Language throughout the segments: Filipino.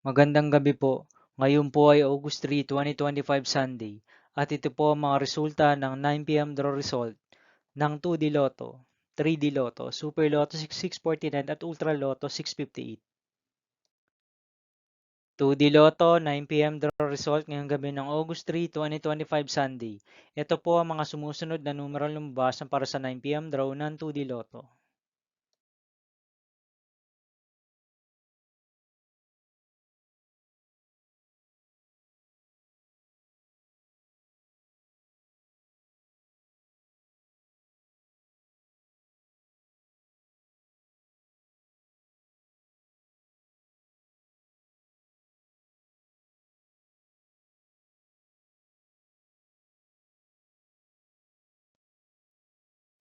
Magandang gabi po. Ngayon po ay August 3, 2025 Sunday at ito po ang mga resulta ng 9 p.m. draw result ng 2D Lotto, 3D Lotto, Super Lotto 6649 at Ultra Lotto 658. 2D Lotto 9 p.m. draw result ngayong gabi ng August 3, 2025 Sunday. Ito po ang mga sumusunod na numerong lumabas para sa 9 p.m. draw ng 2D Lotto.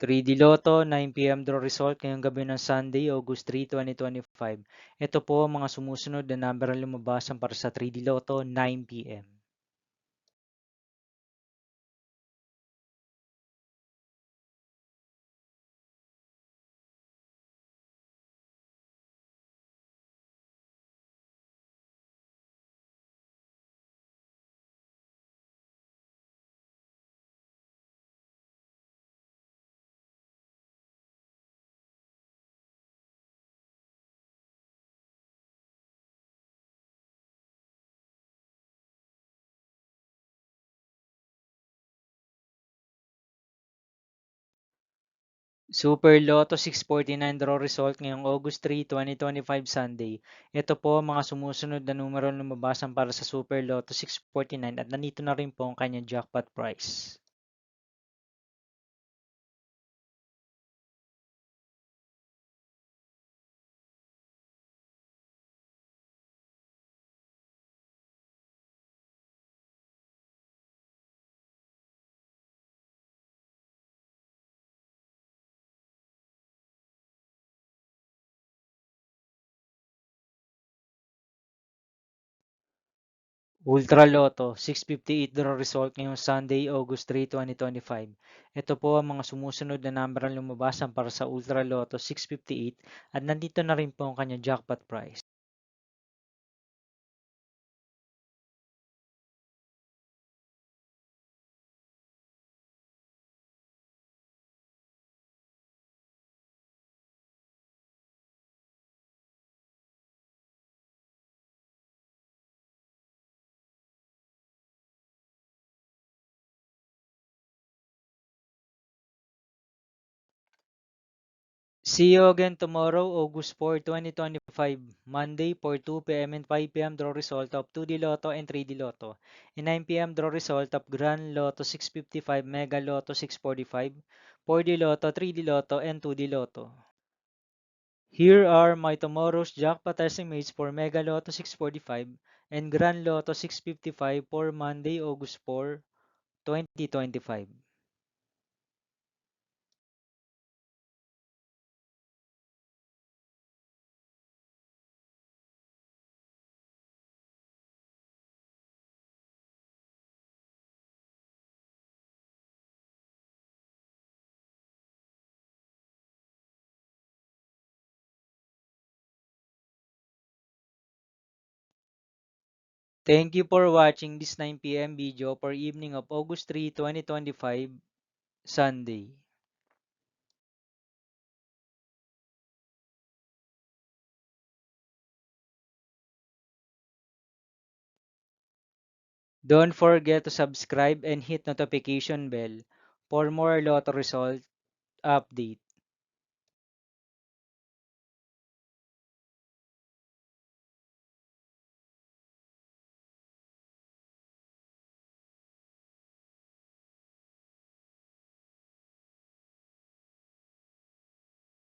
3D Lotto 9 p.m. draw result ngayong gabi ng Sunday, August 3, 2025. Ito po ang mga sumusunod na number ang lumabasan para sa 3D Lotto 9 p.m. Super Lotto 649 draw result ngayong August 3, 2025 Sunday. Ito po ang mga sumusunod na numero ang lumabasan para sa Super Lotto 649 at nandito na rin po ang kanyang jackpot price. Ultra Lotto 658 draw result ngayong Sunday, August 3, 2025. Ito po ang mga sumusunod na number ang lumabasan para sa Ultra Lotto 658 at nandito na rin po ang kanyang jackpot price. See you again tomorrow, August 4, 2025, Monday for 2 p.m. and 5 p.m. draw result of 2D Lotto and 3D Lotto, and 9 p.m. draw result of Grand Lotto 655, Mega Lotto 645, 4D Lotto, 3D Lotto, and 2D Lotto. Here are my tomorrow's jackpot estimates for Mega Lotto 645 and Grand Lotto 655 for Monday, August 4, 2025. Thank you for watching this 9 p.m. video for evening of August 3, 2025, Sunday. Don't forget to subscribe and hit notification bell for more lotto result update.